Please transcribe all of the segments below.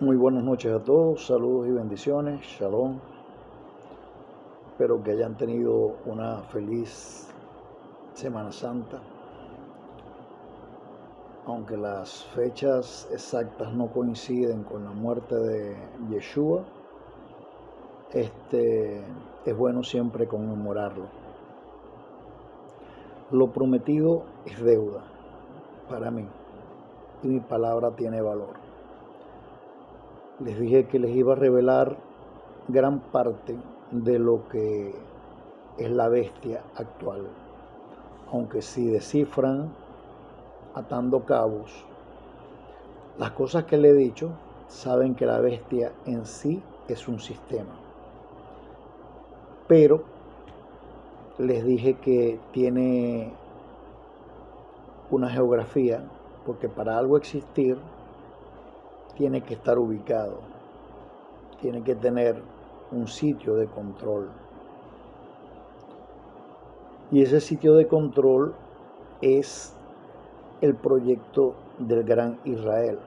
Muy buenas noches a todos, saludos y bendiciones, shalom. Espero que hayan tenido una feliz Semana Santa. Aunque las fechas exactas no coinciden con la muerte de Yeshua, es bueno siempre conmemorarlo. Lo prometido es deuda para mí y mi palabra tiene valor. Les dije que les iba a revelar gran parte de lo que es la bestia actual. Aunque si descifran atando cabos las cosas que le he dicho, saben que la bestia en sí es un sistema. Pero les dije que tiene una geografía, porque para algo existir tiene que estar ubicado, tiene que tener un sitio de control. Y ese sitio de control es el proyecto del Gran Israel,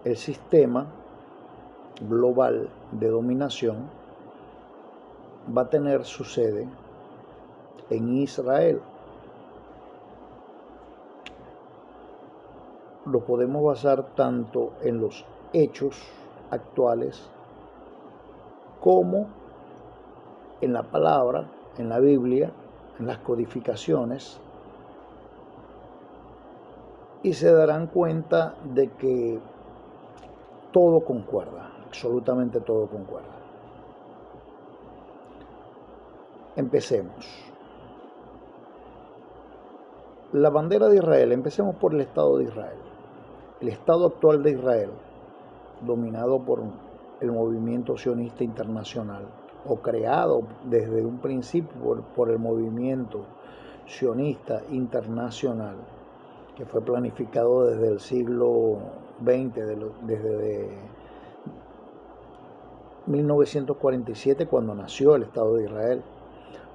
el sistema global de dominación va a tener su sede en Israel. Lo podemos basar tanto en los hechos actuales como en la palabra, en la Biblia, en las codificaciones, y se darán cuenta de que todo concuerda, absolutamente todo concuerda. Empecemos. La bandera de Israel, empecemos por el Estado de Israel. El Estado actual de Israel, dominado por el movimiento sionista internacional, o creado desde un principio por el movimiento sionista internacional, que fue planificado desde el siglo XX, desde 1947, cuando nació el Estado de Israel,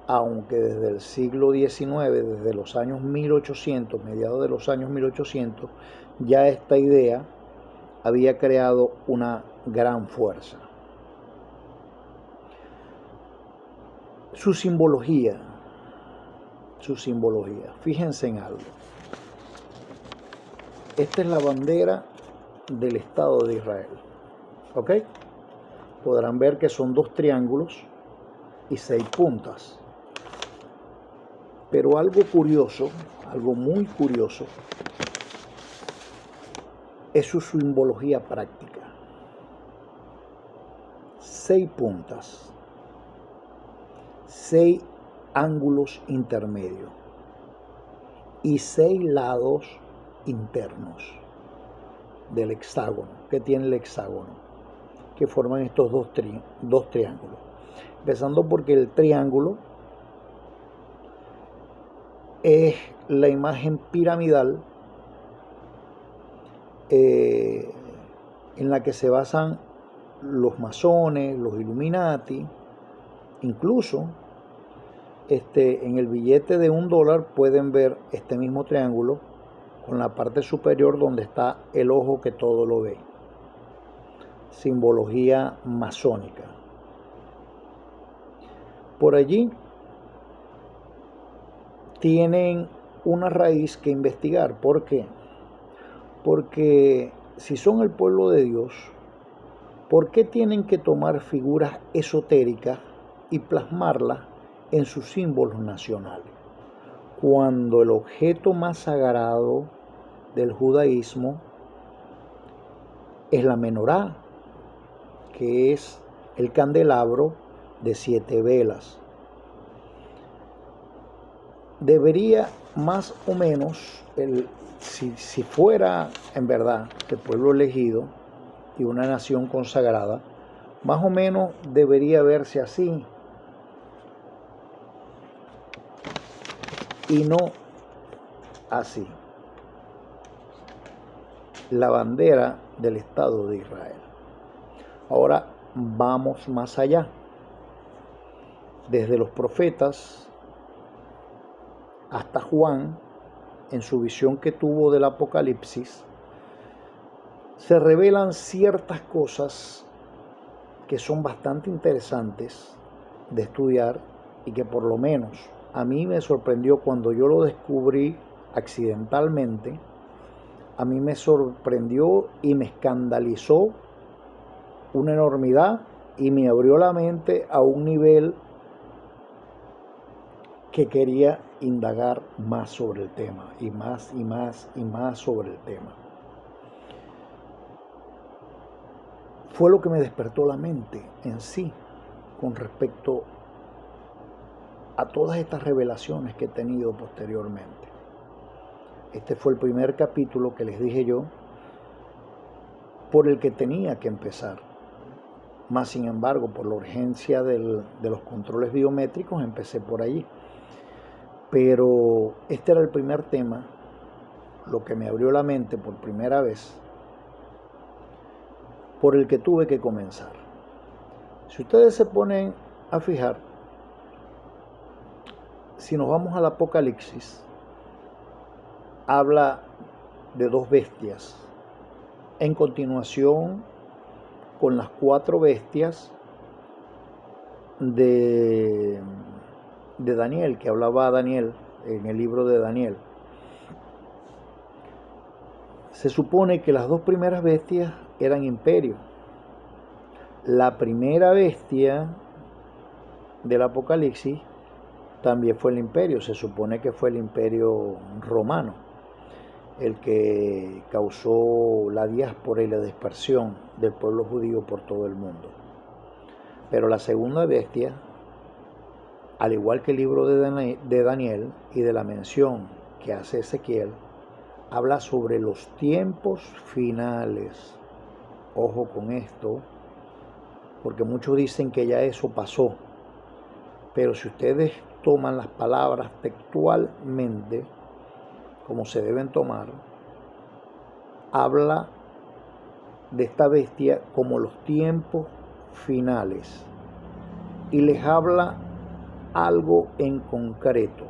aunque desde el siglo XIX, desde los años 1800, mediados de los años 1800, ya esta idea había creado una gran fuerza. Su simbología, fíjense en algo. Esta es la bandera del Estado de Israel, ¿ok? Podrán ver que son 2 triángulos y 6 puntas. Pero algo curioso, algo muy curioso, es su simbología práctica. 6 puntas, 6 ángulos intermedios y 6 lados internos del hexágono. ¿Qué tiene el hexágono? Que forman estos dos triángulos. Empezando porque el triángulo es la imagen piramidal en la que se basan los masones, los Illuminati. Incluso en el billete de $1 pueden ver este mismo triángulo con la parte superior donde está el ojo que todo lo ve. Simbología masónica. Por allí tienen una raíz que investigar. ¿Por qué? Porque si son el pueblo de Dios, ¿por qué tienen que tomar figuras esotéricas y plasmarlas en sus símbolos nacionales? Cuando el objeto más sagrado del judaísmo es la menorá, que es el candelabro de 7 velas. Debería más o menos, si fuera en verdad el pueblo elegido y una nación consagrada, más o menos debería verse así y no así. La bandera del Estado de Israel. Ahora vamos más allá. Desde los profetas hasta Juan, en su visión que tuvo del Apocalipsis, se revelan ciertas cosas que son bastante interesantes de estudiar y que por lo menos a mí me sorprendió cuando yo lo descubrí accidentalmente. A mí me sorprendió y me escandalizó una enormidad y me abrió la mente a un nivel que quería indagar más sobre el tema y más y más y más sobre el tema. Fue lo que me despertó la mente en sí con respecto a todas estas revelaciones que he tenido posteriormente. Este fue el primer capítulo que les dije yo, por el que tenía que empezar. Más sin embargo, por la urgencia de los controles biométricos, empecé por allí. Pero este era el primer tema, lo que me abrió la mente por primera vez, por el que tuve que comenzar. Si ustedes se ponen a fijar, si nos vamos al Apocalipsis, habla de dos bestias. En continuación, con las 4 bestias de Daniel, que hablaba Daniel en el libro de Daniel. Se supone que las 2 primeras bestias eran imperios. La primera bestia del Apocalipsis también fue el imperio, se supone que fue el imperio romano, el que causó la diáspora y la dispersión del pueblo judío por todo el mundo. Pero la segunda bestia, al igual que el libro de Daniel y de la mención que hace Ezequiel, habla sobre los tiempos finales. Ojo con esto, porque muchos dicen que ya eso pasó, pero si ustedes toman las palabras textualmente, como se deben tomar, habla de esta bestia como los tiempos finales y les habla algo en concreto.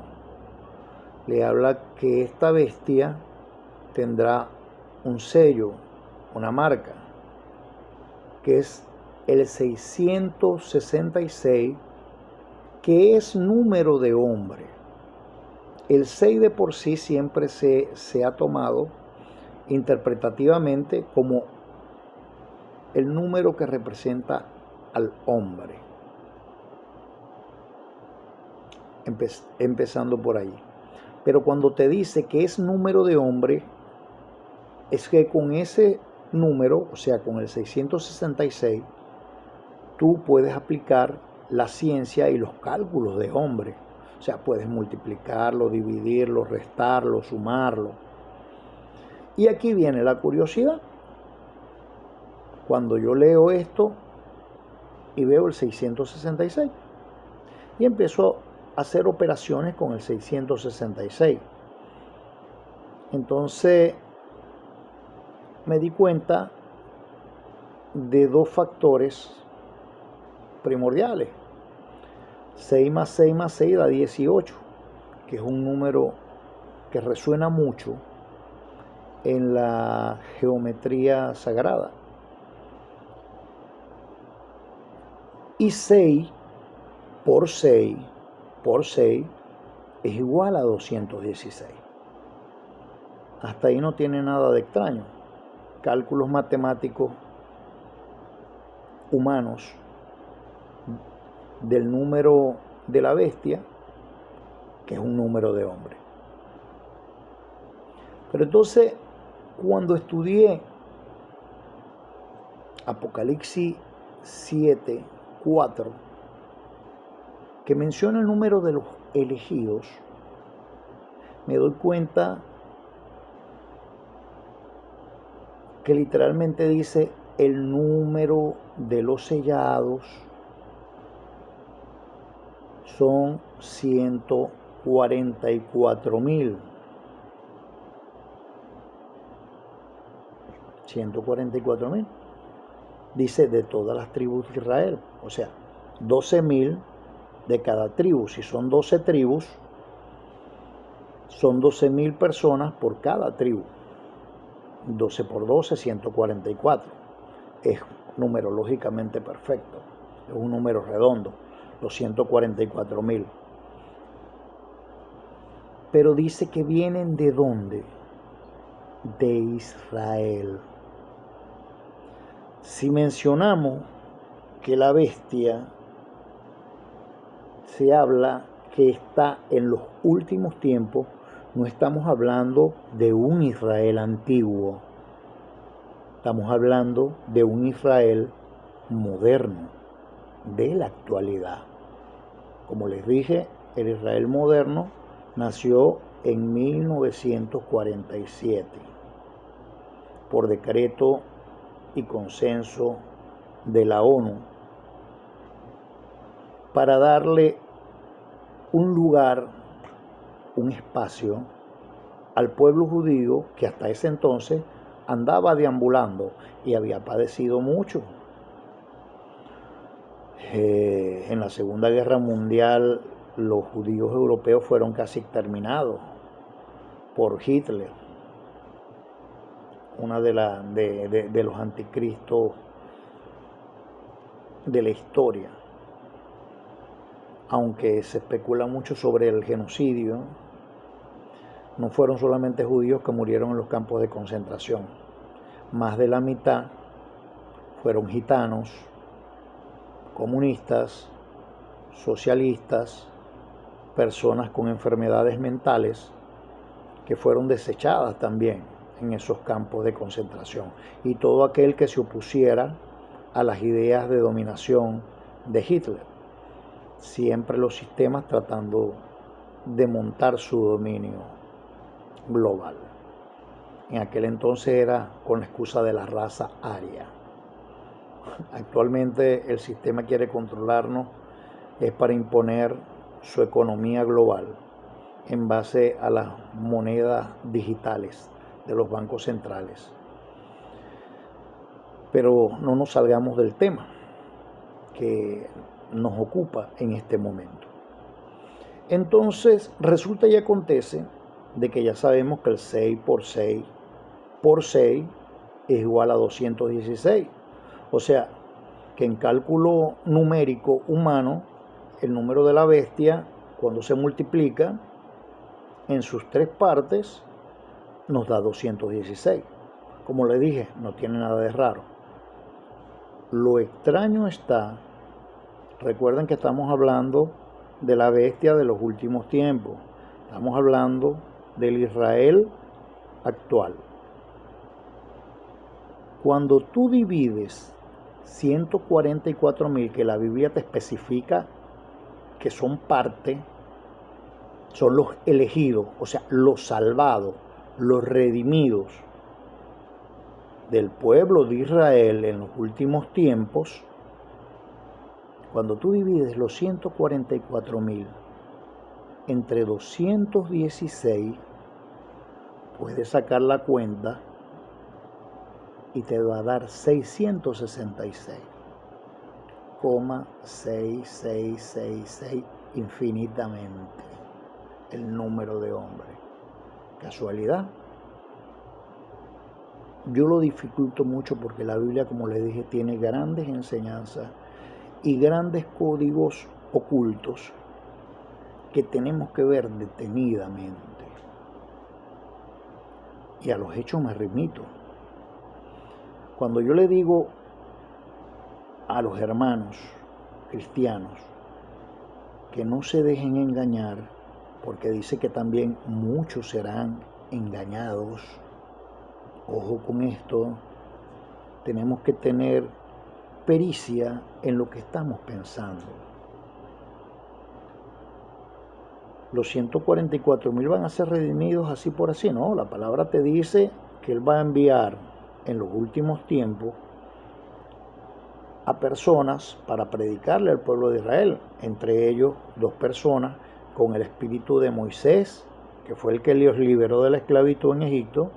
Le habla que esta bestia tendrá un sello, una marca, que es el 666, que es número de hombre. El 6 de por sí siempre se ha tomado interpretativamente como el número que representa al hombre. Empezando por ahí. Pero cuando te dice que es número de hombre, es que con ese número, o sea, con el 666, tú puedes aplicar la ciencia y los cálculos de hombre. O sea, puedes multiplicarlo, dividirlo, restarlo, sumarlo. Y aquí viene la curiosidad. Cuando yo leo esto y veo el 666 y empiezo a hacer operaciones con el 666. Entonces me di cuenta de 2 factores primordiales. 6 más 6 más 6 da 18, que es un número que resuena mucho en la geometría sagrada. Y 6 por 6 es igual a 216. Hasta ahí no tiene nada de extraño. Cálculos matemáticos humanos del número de la bestia, que es un número de hombre. Pero entonces, cuando estudié Apocalipsis 7:4, que menciona el número de los elegidos, me doy cuenta que literalmente dice el número de los sellados son 144,000. 144,000. Dice de todas las tribus de Israel. O sea, 12,000 de cada tribu. Si son 12 tribus, son 12,000 personas por cada tribu. 12 por 12, 144. Es numerológicamente perfecto. Es un número redondo, los 144.000. Pero dice que vienen ¿de dónde? De Israel. Si mencionamos que la bestia se habla que está en los últimos tiempos, no estamos hablando de un Israel antiguo, estamos hablando de un Israel moderno, de la actualidad. Como les dije, el Israel moderno nació en 1947 por decreto y consenso de la ONU para darle un lugar, un espacio al pueblo judío que hasta ese entonces andaba deambulando y había padecido mucho. En la Segunda Guerra Mundial los judíos europeos fueron casi exterminados por Hitler, una de los anticristos de la historia. Aunque se especula mucho sobre el genocidio, no fueron solamente judíos que murieron en los campos de concentración. Más de la mitad fueron gitanos, comunistas, socialistas, personas con enfermedades mentales que fueron desechadas también en esos campos de concentración. Y todo aquel que se opusiera a las ideas de dominación de Hitler. Siempre los sistemas tratando de montar su dominio global. En aquel entonces era con la excusa de la raza aria. Actualmente el sistema quiere controlarnos, es para imponer su economía global en base a las monedas digitales de los bancos centrales. Pero no nos salgamos del tema que nos ocupa en este momento. Entonces resulta y acontece de que ya sabemos que el 6 por 6 por 6 es igual a 216. O sea, que en cálculo numérico humano, el número de la bestia, cuando se multiplica en sus tres partes, nos da 216. Como le dije, no tiene nada de raro. Lo extraño está, recuerden que estamos hablando de la bestia de los últimos tiempos. Estamos hablando del Israel actual. Cuando tú divides 144.000, que la Biblia te especifica que son parte, son los elegidos, o sea, los salvados, los redimidos del pueblo de Israel en los últimos tiempos. Cuando tú divides los 144.000 entre 216, puedes sacar la cuenta y te va a dar 666,6666 infinitamente el número de hombres. ¿Casualidad? Yo lo dificulto mucho porque la Biblia, como les dije, tiene grandes enseñanzas y grandes códigos ocultos que tenemos que ver detenidamente. Y a los hechos me remito. Cuando yo le digo a los hermanos cristianos que no se dejen engañar, porque dice que también muchos serán engañados. Ojo con esto, tenemos que tener pericia en lo que estamos pensando. Los 144.000 van a ser redimidos así por así, ¿no? La palabra te dice que Él va a enviar en los últimos tiempos a personas para predicarle al pueblo de Israel, entre ellos 2 personas con el espíritu de Moisés, que fue el que los liberó de la esclavitud en Egipto,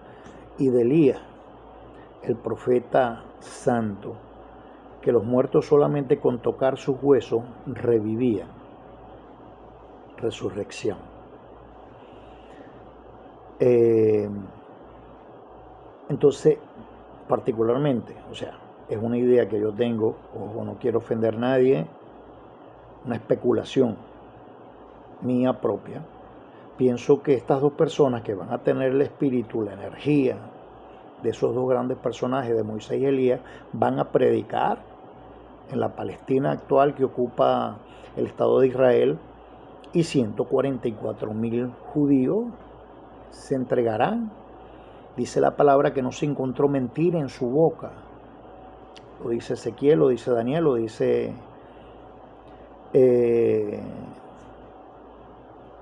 y de Elías, el profeta santo, que los muertos solamente con tocar sus huesos revivían. Resurrección. Entonces, particularmente, o sea, es una idea que yo tengo, ojo, no quiero ofender a nadie, una especulación mía propia. Pienso que estas dos personas que van a tener el espíritu, la energía de esos dos grandes personajes, de Moisés y Elías, van a predicar en la Palestina actual que ocupa el Estado de Israel, y 144.000 judíos se entregarán. Dice la palabra que no se encontró mentira en su boca. Lo dice Ezequiel, lo dice Daniel, lo dice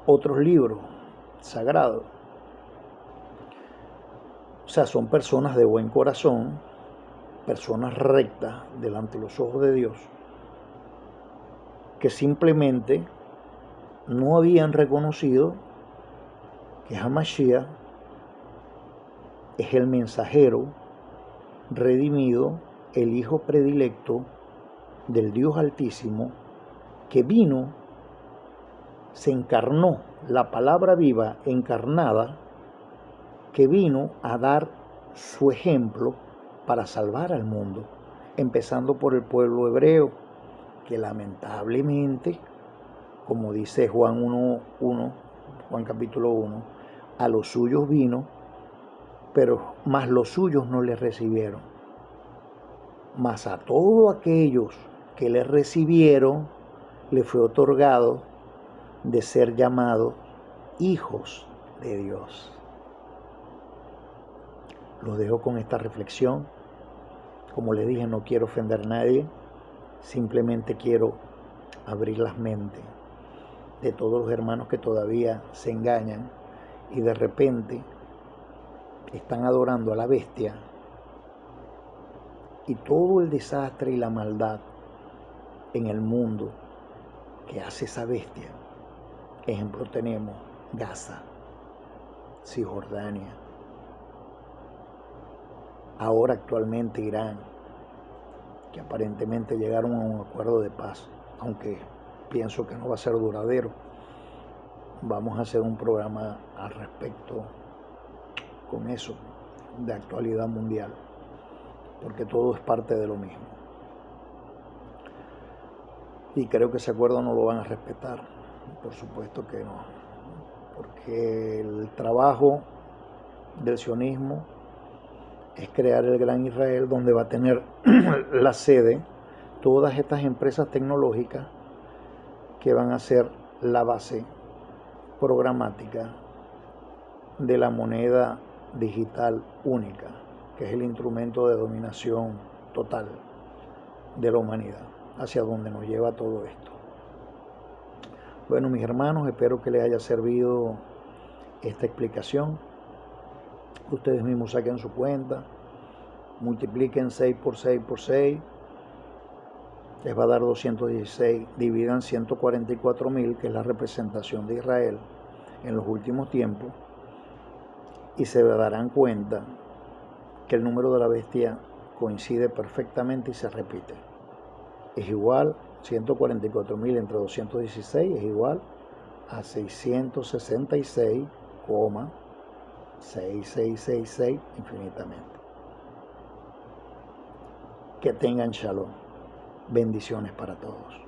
otros libros sagrados. O sea, son personas de buen corazón, personas rectas delante de los ojos de Dios, que simplemente no habían reconocido que Hamashiach es el mensajero redimido, el Hijo predilecto del Dios Altísimo, que vino, se encarnó, la palabra viva encarnada, que vino a dar su ejemplo para salvar al mundo, empezando por el pueblo hebreo, que lamentablemente, como dice Juan 1:1, Juan capítulo 1, a los suyos vino, pero más los suyos no le recibieron. Mas a todos aquellos que le recibieron, le fue otorgado de ser llamados hijos de Dios. Los dejo con esta reflexión. Como les dije, no quiero ofender a nadie, simplemente quiero abrir las mentes de todos los hermanos que todavía se engañan y de repente están adorando a la bestia, y todo el desastre y la maldad en el mundo que hace esa bestia. Ejemplo tenemos Gaza, Cisjordania, ahora actualmente Irán, que aparentemente llegaron a un acuerdo de paz, aunque pienso que no va a ser duradero. Vamos a hacer un programa al respecto con eso, de actualidad mundial, porque todo es parte de lo mismo. Y creo que ese acuerdo no lo van a respetar, por supuesto que no, porque el trabajo del sionismo es crear el gran Israel, donde va a tener la sede todas estas empresas tecnológicas que van a ser la base programática de la moneda digital única, que es el instrumento de dominación total de la humanidad, hacia donde nos lleva todo esto. Bueno, mis hermanos, espero que les haya servido esta explicación. Ustedes mismos saquen su cuenta, multipliquen 6 por 6 por 6, les va a dar 216, dividan 144.000, que es la representación de Israel en los últimos tiempos, y se darán cuenta que el número de la bestia coincide perfectamente y se repite. Es igual, 144.000 entre 216 es igual a 666,6666 infinitamente. Que tengan shalom. Bendiciones para todos.